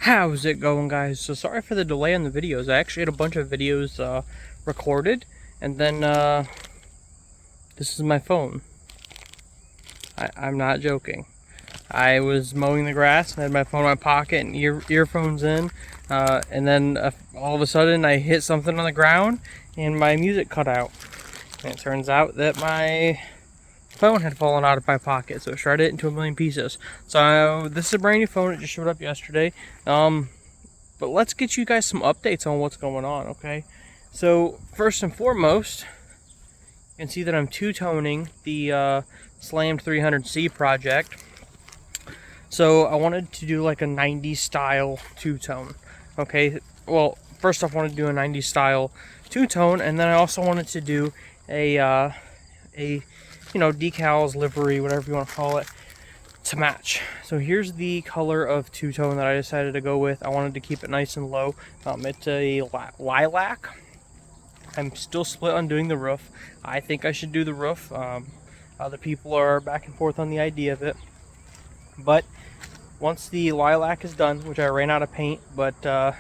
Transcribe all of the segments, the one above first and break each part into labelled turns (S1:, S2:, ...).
S1: How's it going, guys? So sorry for the delay on the videos. I actually had a bunch of videos recorded, and then this is my phone. I'm not joking. I was mowing the grass and had my phone in my pocket and earphones in, and then all of a sudden I hit something on the ground and my music cut out. And it turns out that my phone had fallen out of my pocket, so it shredded it into a million pieces. So this is a brand new phone. It just showed up yesterday. But let's get you guys some updates on what's going on, okay? So first and foremost, you can see that I'm two-toning the slammed 300C project. So I wanted to do like a 90s style two-tone, okay? Well, first off, I wanted to do a 90s style two-tone, and then I also wanted to do a you know, decals, livery, whatever you want to call it, to match. So here's the color of two-tone that I decided to go with. I wanted to keep it nice and low. It's a lilac. I'm still split on doing the roof. I think I should do the roof. Other people are back and forth on the idea of it. But once the lilac is done, which I ran out of paint, but I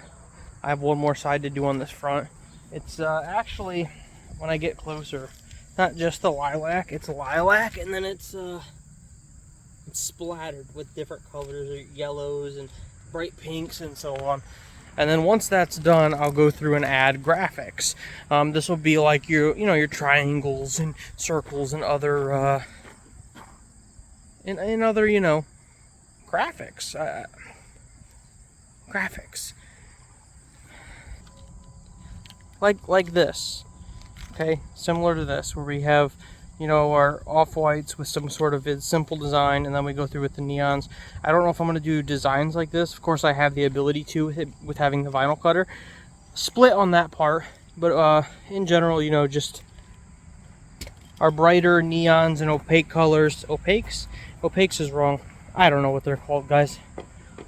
S1: have one more side to do on this front. It's actually, when I get closer, not just the lilac, it's lilac, and then it's splattered with different colors, yellows and bright pinks and so on. And then once that's done, I'll go through and add graphics. This will be like your triangles and circles and other other graphics. Graphics like this. Okay, similar to this, where we have, our off-whites with some sort of simple design, and then we go through with the neons. I don't know if I'm going to do designs like this. Of course, I have the ability to with having the vinyl cutter. Split on that part, but in general, just our brighter neons and opaque colors. Opaques is wrong. I don't know what they're called, guys.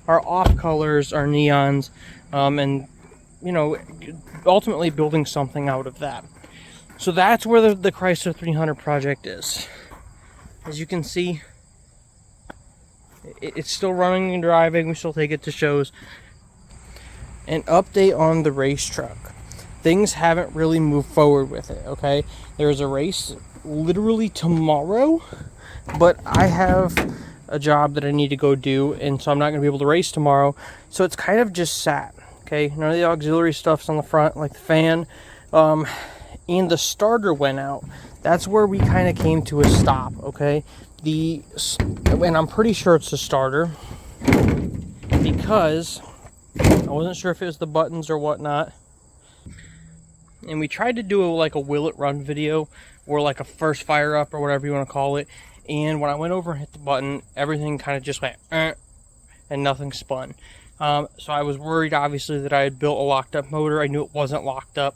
S1: Our off colors are neons, and, ultimately building something out of that. So that's where the Chrysler 300 project is. As you can see, it's still running and driving. We still take it to shows. An update on the race truck. Things haven't really moved forward with it, okay? There's a race literally tomorrow, but I have a job that I need to go do, and so I'm not going to be able to race tomorrow. So it's kind of just sat, okay? None of the auxiliary stuff's on the front, like the fan. And the starter went out. That's where we kind of came to a stop, okay? And I'm pretty sure it's the starter, because I wasn't sure if it was the buttons or whatnot. And we tried to do like a will it run video, or like a first fire up, or whatever you want to call it. And when I went over and hit the button, everything kind of just went, and nothing spun. So I was worried, obviously, that I had built a locked up motor. I knew it wasn't locked up.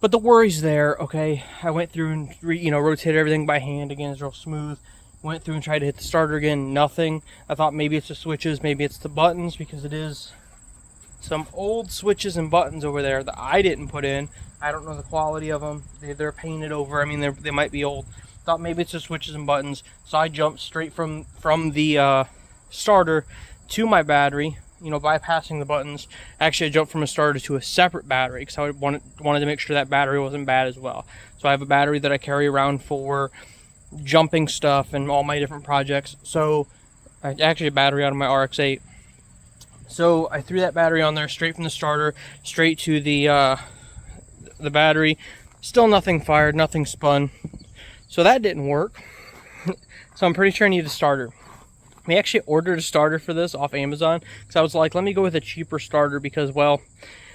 S1: But the worry's there, okay? I went through and, rotated everything by hand. Again, it's real smooth. Went through and tried to hit the starter again. Nothing. I thought maybe it's the switches, maybe it's the buttons, because it is some old switches and buttons over there that I didn't put in. I don't know the quality of them. They're painted over. I mean, they might be old. Thought maybe it's the switches and buttons. So I jumped straight from the starter to my battery. Bypassing the buttons. Actually, I jumped from a starter to a separate battery because I wanted to make sure that battery wasn't bad as well. So I have a battery that I carry around for jumping stuff and all my different projects. So I actually a battery out of my RX-8. So I threw that battery on there straight from the starter, straight to the battery. Still nothing fired, nothing spun. So that didn't work. So I'm pretty sure I need a starter. We actually ordered a starter for this off Amazon, because I was like, let me go with a cheaper starter, because, well,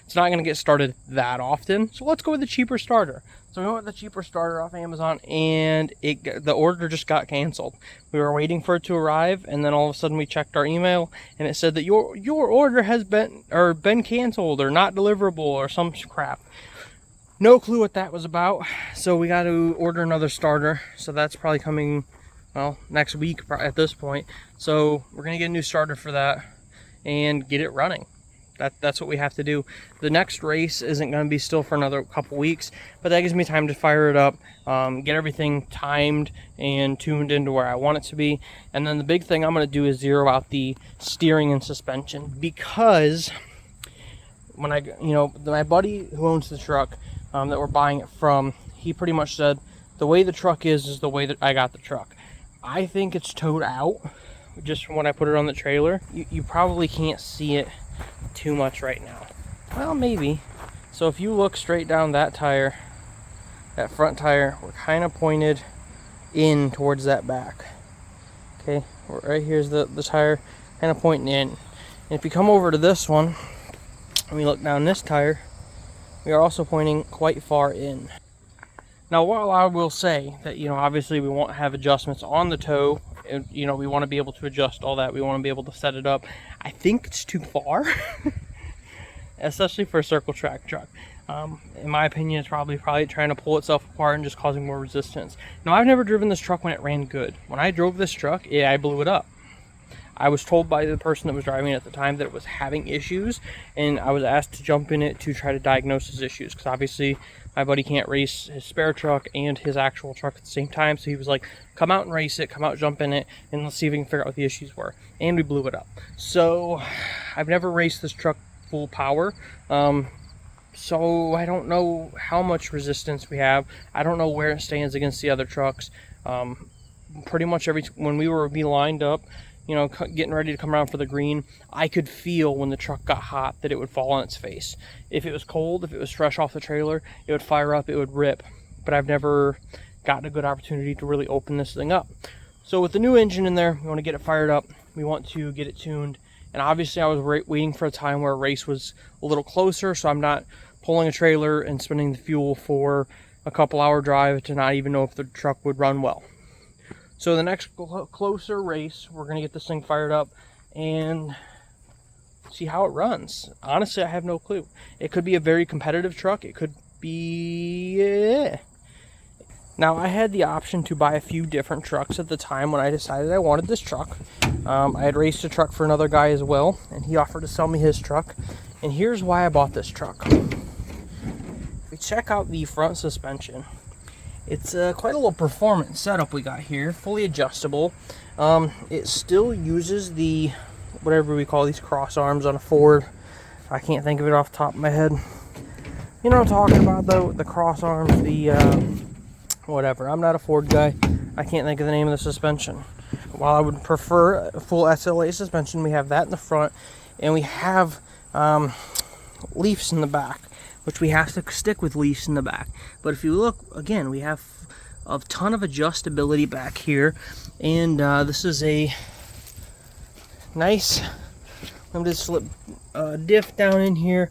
S1: it's not going to get started that often. So let's go with the cheaper starter. So we went with the cheaper starter off Amazon, and the order just got canceled. We were waiting for it to arrive, and then all of a sudden we checked our email, and it said that your order has been canceled or not deliverable or some crap. No clue what that was about. So we got to order another starter. So that's probably coming, well, next week at this point. So we're going to get a new starter for that and get it running. That's what we have to do. The next race isn't going to be still for another couple weeks, but that gives me time to fire it up, get everything timed and tuned into where I want it to be. And then the big thing I'm going to do is zero out the steering and suspension, because when my buddy who owns the truck that we're buying it from, he pretty much said the way the truck is the way that I got the truck. I think it's towed out just from when I put it on the trailer. You probably can't see it too much right now. Well, maybe. So if you look straight down that tire, that front tire, we're kind of pointed in towards that back. Okay, right here's the tire kind of pointing in. And if you come over to this one and we look down this tire, we are also pointing quite far in. Now, while I will say that, obviously we won't have adjustments on the toe, we want to be able to adjust all that, we want to be able to set it up, I think it's too far, especially for a circle track truck. In my opinion, it's probably trying to pull itself apart and just causing more resistance. Now, I've never driven this truck when it ran good. When I drove this truck, I blew it up. I was told by the person that was driving it at the time that it was having issues, and I was asked to jump in it to try to diagnose his issues, because obviously my buddy can't race his spare truck and his actual truck at the same time. So he was like, come out and race it, come out, jump in it, and let's see if we can figure out what the issues were. And we blew it up. So I've never raced this truck full power, so I don't know how much resistance we have. I don't know where it stands against the other trucks. Pretty much when we were lined up, getting ready to come around for the green, I could feel when the truck got hot that it would fall on its face. If it was cold, if it was fresh off the trailer, it would fire up, it would rip. But I've never gotten a good opportunity to really open this thing up. So with the new engine in there, we want to get it fired up. We want to get it tuned. And obviously I was waiting for a time where a race was a little closer, so I'm not pulling a trailer and spending the fuel for a couple hour drive to not even know if the truck would run well. So the next closer race, we're going to get this thing fired up and see how it runs. Honestly, I have no clue. It could be a very competitive truck. It could be... Now, I had the option to buy a few different trucks at the time when I decided I wanted this truck. I had raced a truck for another guy as well, and he offered to sell me his truck. And here's why I bought this truck. If we check out the front suspension, it's quite a little performance setup we got here, fully adjustable. It still uses the, whatever we call these cross arms on a Ford. I can't think of it off the top of my head. You know what I'm talking about though, the cross arms, the whatever. I'm not a Ford guy. I can't think of the name of the suspension. While I would prefer a full SLA suspension, we have that in the front, and we have leafs in the back, which we have to stick with leafs in the back. But if you look, again, we have a ton of adjustability back here, and this is a nice limited slip diff down in here,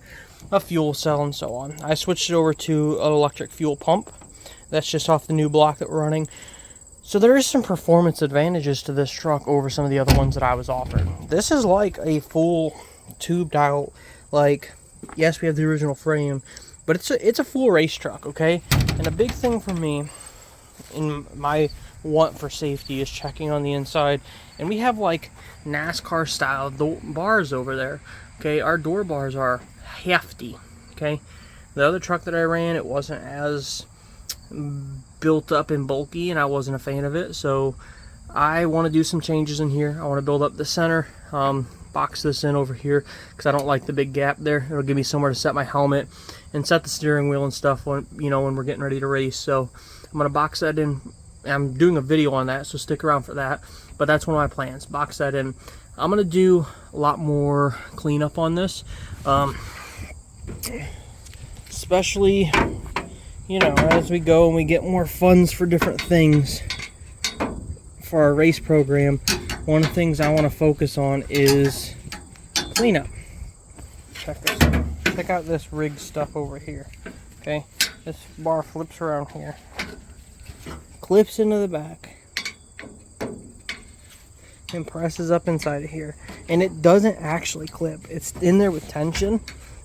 S1: a fuel cell, and so on. I switched it over to an electric fuel pump. That's just off the new block that we're running. So there is some performance advantages to this truck over some of the other ones that I was offered. This is like a full tubed out, like, yes, we have the original frame, but it's a full race truck, okay? And a big thing for me in my want for safety is checking on the inside. And we have like NASCAR style bars over there, okay? Our door bars are hefty, okay? The other truck that I ran, it wasn't as built up and bulky, and I wasn't a fan of it. So I want to do some changes in here. I want to build up the center, box this in over here, because I don't like the big gap there. It'll give me somewhere to set my helmet and set the steering wheel and stuff when when we're getting ready to race. So I'm going to box that in. I'm doing a video on that, so stick around for that. But that's one of my plans, box that in. I'm going to do a lot more cleanup on this, especially as we go and we get more funds for different things for our race program. One of the things I want to focus on is cleanup. Check this out. Check out this rig stuff over here. Okay, this bar flips around here, clips into the back, and presses up inside of here. And it doesn't actually clip. It's in there with tension,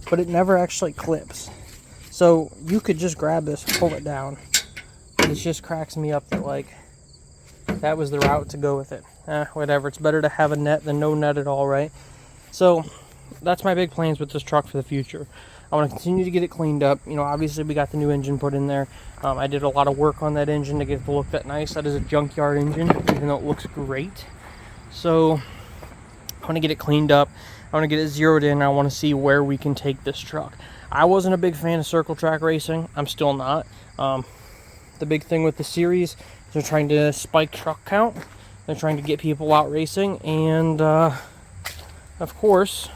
S1: but it never actually clips. So you could just grab this and pull it down. It just cracks me up that like that was the route to go with it. Whatever. It's better to have a net than no net at all, right? So that's my big plans with this truck for the future. I want to continue to get it cleaned up. You know, obviously we got the new engine put in there. I did a lot of work on that engine to get it to look that nice. That is a junkyard engine, even though it looks great. So I want to get it cleaned up. I want to get it zeroed in. I want to see where we can take this truck. I wasn't a big fan of circle track racing. I'm still not. The big thing with the series is they're trying to spike truck count. They're trying to get people out racing, and of course,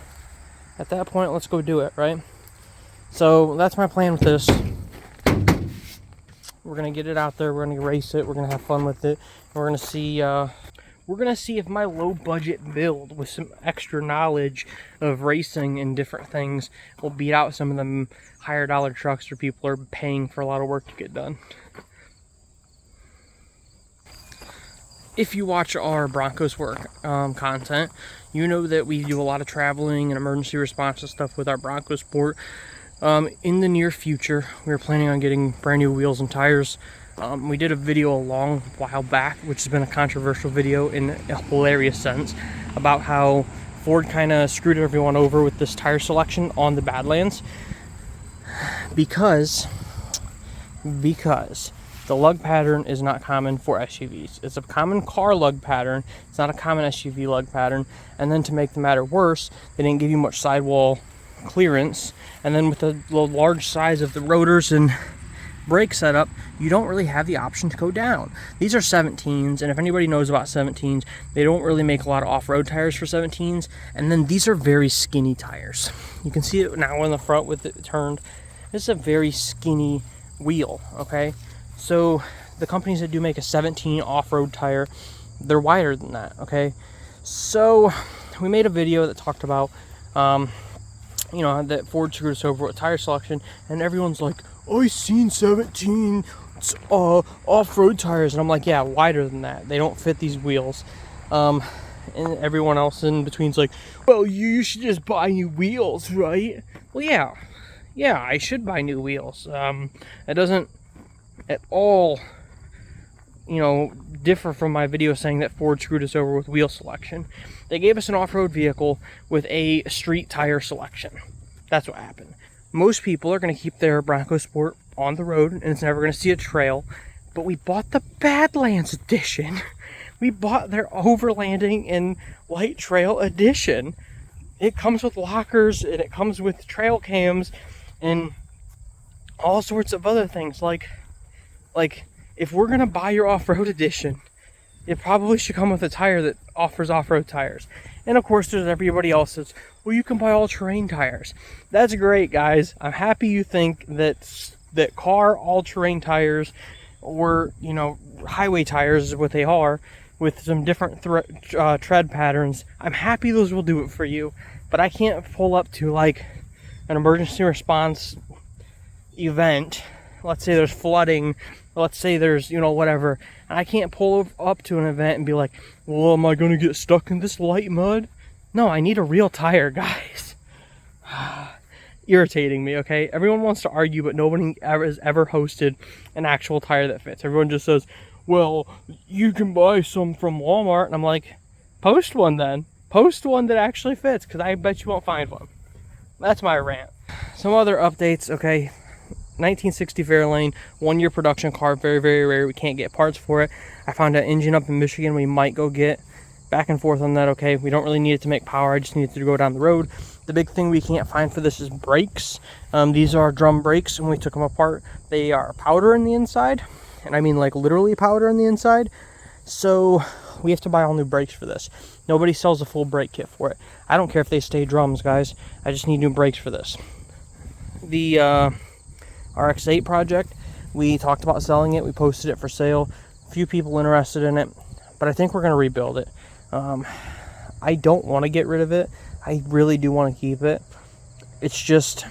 S1: at that point, let's go do it, right? So that's my plan with this. We're gonna get it out there. We're gonna race it. We're gonna have fun with it. We're gonna see. We're gonna see if my low budget build with some extra knowledge of racing and different things will beat out some of them higher dollar trucks where people are paying for a lot of work to get done. If you watch our Broncos work content, you know that we do a lot of traveling and emergency response and stuff with our Broncos sport. In the near future, we're planning on getting brand new wheels and tires. We did a video a long while back, which has been a controversial video in a hilarious sense, about how Ford kind of screwed everyone over with this tire selection on the Badlands because the lug pattern is not common for SUVs. It's a common car lug pattern. It's not a common SUV lug pattern. And then to make the matter worse, they didn't give you much sidewall clearance. And then with the large size of the rotors and brake setup, you don't really have the option to go down. These are 17s, and if anybody knows about 17s, they don't really make a lot of off-road tires for 17s. And then these are very skinny tires. You can see it now in the front with it turned. This is a very skinny wheel, okay? So the companies that do make a 17 off-road tire, they're wider than that, okay? So we made a video that talked about, you know, that Ford screwed us over with tire selection, and everyone's like, I seen 17 off-road tires, and I'm like, yeah, wider than that. They don't fit these wheels. And everyone else in between's like, well, you should just buy new wheels, right? Well, yeah, I should buy new wheels. It doesn't at all, you know, differ from my video saying that Ford screwed us over with wheel selection. They gave us an off-road vehicle with a street tire selection. That's what happened. Most people are going to keep their Bronco Sport on the road, and it's never going to see a trail. But we bought the Badlands edition. We bought their overlanding and light trail edition. It comes with lockers, and it comes with trail cams, and all sorts of other things. Like if we're going to buy your off-road edition, it probably should come with a tire that offers off-road tires. And of course, there's everybody else that's, well, you can buy all-terrain tires. That's great, guys. I'm happy you think that car all-terrain tires, or, you know, highway tires is what they are, with some different tread patterns. I'm happy those will do it for you, but I can't pull up to, like, an emergency response event. Let's say there's flooding. Let's say there's, you know, whatever. And I can't pull up to an event and be like, well, am I going to get stuck in this light mud? No, I need a real tire, guys. Irritating me, okay? Everyone wants to argue, but nobody has ever hosted an actual tire that fits. Everyone just says, well, you can buy some from Walmart. And I'm like, post one then. Post one that actually fits, because I bet you won't find one. That's my rant. Some other updates, okay? 1960 Fairlane, 1-year production car, very, very rare. We can't get parts for it. I found an engine up in Michigan we might go get. Back and forth on that, okay? We don't really need it to make power. I just need it to go down the road. The big thing we can't find for this is brakes. These are drum brakes, and we took them apart. They are powder in the inside, and I mean like literally powder in the inside. So we have to buy all new brakes for this. Nobody sells a full brake kit for it. I don't care if they stay drums, guys. I just need new brakes for this. The RX-8 project, we talked about selling it. We posted it for sale. A few people interested in it, but I think we're going to rebuild it. I don't want to get rid of it. I really do want to keep it. It's just,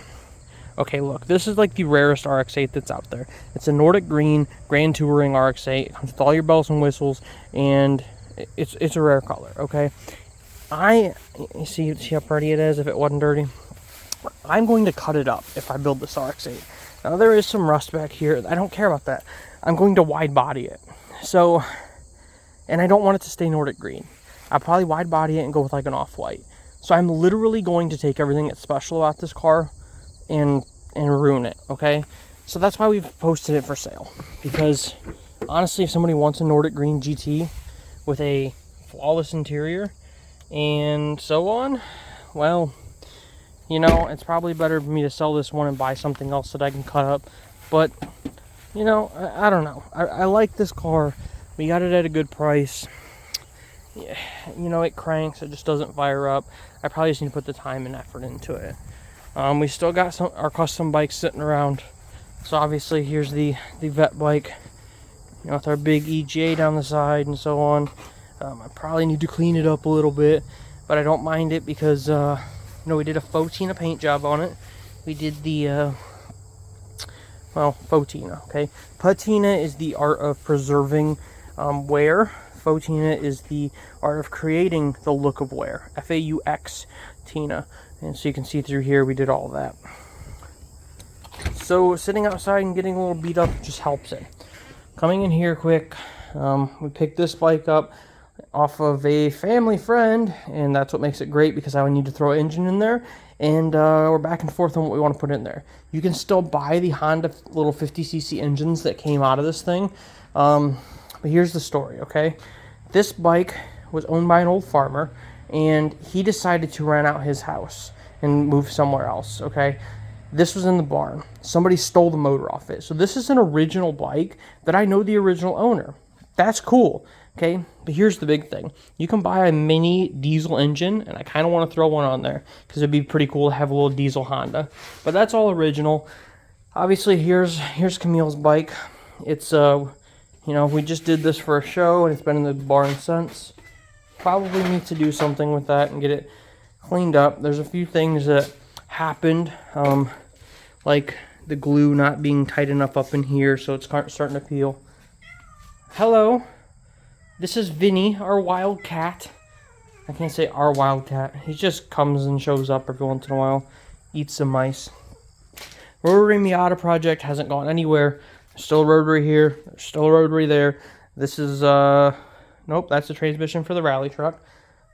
S1: okay, look, this is like the rarest RX-8 that's out there. It's a Nordic green Grand Touring RX-8. It comes with all your bells and whistles, and it's a rare color, okay? You see how pretty it is if it wasn't dirty? I'm going to cut it up if I build this RX-8. Now, there is some rust back here. I don't care about that. I'm going to wide body it. So, and I don't want it to stay Nordic green. I'll probably wide body it and go with like an off-white. So I'm literally going to take everything that's special about this car and ruin it, okay? So that's why we've posted it for sale. Because honestly, if somebody wants a Nordic Green GT with a flawless interior and so on, well, you know, it's probably better for me to sell this one and buy something else that I can cut up. But, you know, I don't know. I like this car. We got it at a good price. Yeah, you know, it cranks. It just doesn't fire up. I probably just need to put the time and effort into it. We still got our custom bikes sitting around. So obviously here's the vet bike, you know, with our big EGA down the side and so on. I probably need to clean it up a little bit, but I don't mind it because, you know, we did a faux Tina paint job on it. We did the, well, faux Tina, okay? Patina is the art of preserving wear. Faux Tina is the art of creating the look of wear. F-A-U-X Tina. And so you can see through here, we did all that. So sitting outside and getting a little beat up just helps it. Coming in here quick, we picked this bike up off of a family friend, and that's what makes it great because I would need to throw an engine in there, and we're back and forth on what we want to put in there. You can still buy the Honda little 50cc engines that came out of this thing, but here's the story, okay? This bike was owned by an old farmer, and he decided to rent out his house and move somewhere else, okay? This was in the barn. Somebody stole the motor off it. So this is an original bike that I know the original owner. That's cool, okay? But here's the big thing. You can buy a mini diesel engine, and I kind of want to throw one on there because it'd be pretty cool to have a little diesel Honda. But that's all original. Obviously, here's Camille's bike. It's, you know, we just did this for a show, and it's been in the barn since. Probably need to do something with that and get it cleaned up. There's a few things that happened, like the glue not being tight enough up in here, so it's starting to peel. Hello, this is Vinny, our wild cat. I can't say our wild cat. He just comes and shows up every once in a while, eats some mice. Rotary Miata project hasn't gone anywhere. There's still a rotary here. There's still a rotary there. This is, nope, that's the transmission for the rally truck.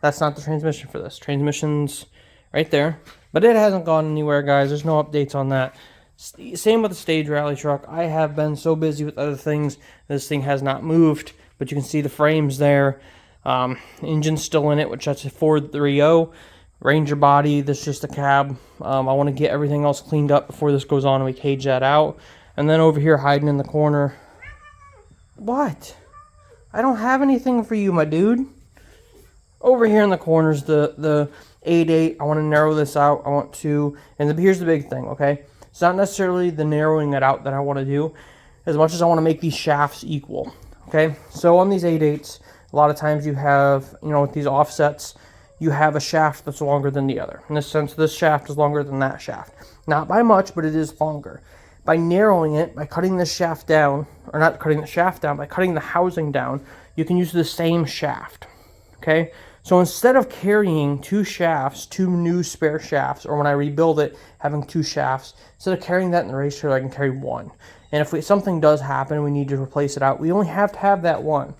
S1: That's not the transmission for this. Transmission's right there. But it hasn't gone anywhere, guys. There's no updates on that. Same with the stage rally truck. I have been so busy with other things, this thing has not moved. But you can see the frames there. Engine's still in it, which that's a 430. Ranger body, this is just a cab. I want to get everything else cleaned up before this goes on and we cage that out. And then over here, hiding in the corner. What? I don't have anything for you, my dude. Over here in the corners, the 8.8. I want to narrow this out. I want to, and here's the big thing, okay? It's not necessarily the narrowing it out that I want to do, as much as I want to make these shafts equal, okay? So on these 8.8s, a lot of times you have, you know, with these offsets, you have a shaft that's longer than the other. In this sense, this shaft is longer than that shaft. Not by much, but it is longer. By narrowing it, by cutting this shaft down, or not cutting the shaft down, by cutting the housing down, you can use the same shaft, okay? So instead of carrying two shafts, two new spare shafts, or when I rebuild it, having two shafts, instead of carrying that in the race trailer, I can carry one. And if something does happen, we need to replace it out, we only have to have that one.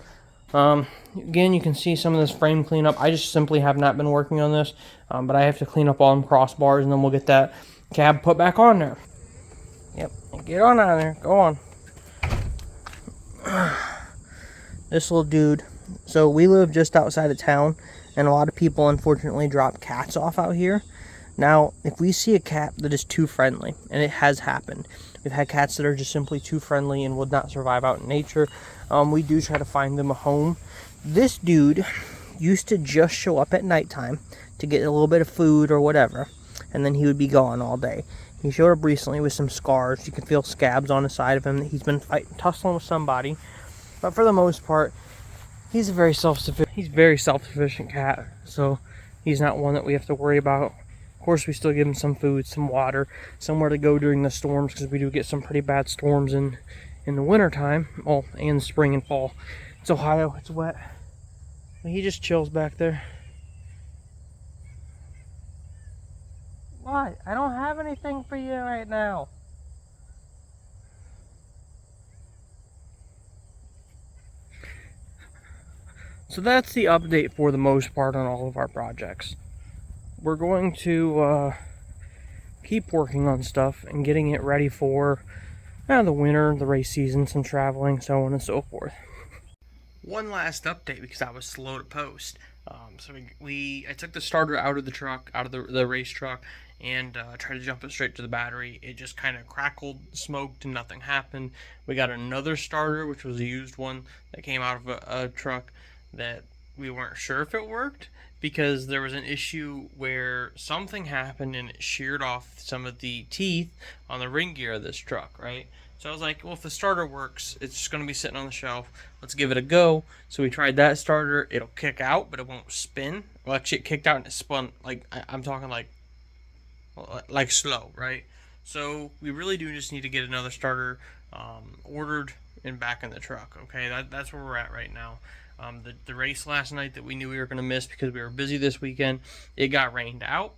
S1: Again, you can see some of this frame cleanup. I just simply have not been working on this, but I have to clean up all them crossbars, and then we'll get that cab put back on there. Yep, get on out of there. Go on. This little dude. So we live just outside of town, and a lot of people unfortunately drop cats off out here. Now, if we see a cat that is too friendly, and it has happened, we've had cats that are just simply too friendly and would not survive out in nature, we do try to find them a home. This dude used to just show up at nighttime to get a little bit of food or whatever, and then he would be gone all day. He showed up recently with some scars. You can feel scabs on the side of him. He's been tussling with somebody, but for the most part, he's a very self-sufficient cat, so he's not one that we have to worry about. Of course, we still give him some food, some water, somewhere to go during the storms, because we do get some pretty bad storms in the wintertime, well, and spring and fall. It's Ohio, it's wet. And he just chills back there. What? I don't have anything for you right now. So that's the update for the most part on all of our projects. we're going to keep working on stuff and getting it ready for the winter, the race season, some traveling, so on and so forth. One last update because I was slow to post. I took the starter out of the truck, out of the race truck, and tried to jump it straight to the battery. It just kind of crackled, smoked, and nothing happened. We got another starter, which was a used one that came out of a truck that we weren't sure if it worked because there was an issue where something happened and it sheared off some of the teeth on the ring gear of this truck, right? So I was like, well, if the starter works, it's just going to be sitting on the shelf. Let's give it a go. So we tried that starter. It'll kick out, but it won't spin. Well, actually, it kicked out and it spun. I'm talking like slow, right? So we really do just need to get another starter ordered and back in the truck, okay? That's where we're at right now. The race last night that we knew we were going to miss because we were busy this weekend, it got rained out.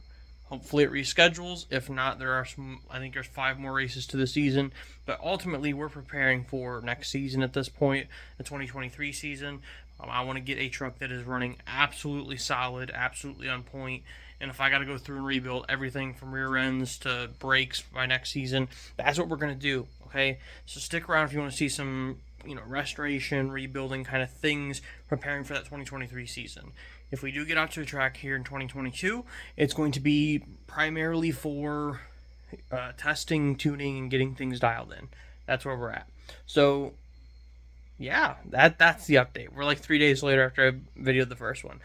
S1: Hopefully it reschedules. If not, I think there's 5 more races to the season. But ultimately, we're preparing for next season at this point, the 2023 season. I want to get a truck that is running absolutely solid, absolutely on point. And if I got to go through and rebuild everything from rear ends to brakes by next season, that's what we're going to do, okay? So stick around if you want to see some restoration, rebuilding kind of things, preparing for that 2023 season. If we do get out to a track here in 2022, it's going to be primarily for testing, tuning, and getting things dialed in. That's where we're at. So, yeah, that's the update. We're like 3 days later after I videoed the first one.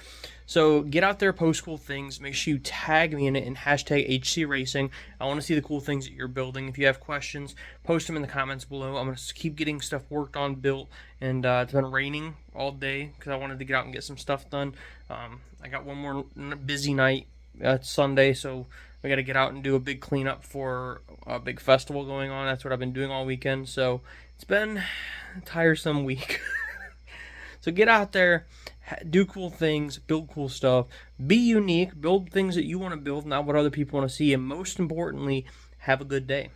S1: So get out there, post cool things. Make sure you tag me in it and hashtag HC Racing. I want to see the cool things that you're building. If you have questions, post them in the comments below. I'm going to keep getting stuff worked on, built, and it's been raining all day because I wanted to get out and get some stuff done. I got one more busy night. It's Sunday, so we got to get out and do a big cleanup for a big festival going on. That's what I've been doing all weekend. So it's been a tiresome week. So get out there, do cool things, build cool stuff, be unique, build things that you want to build, not what other people want to see, and most importantly, have a good day.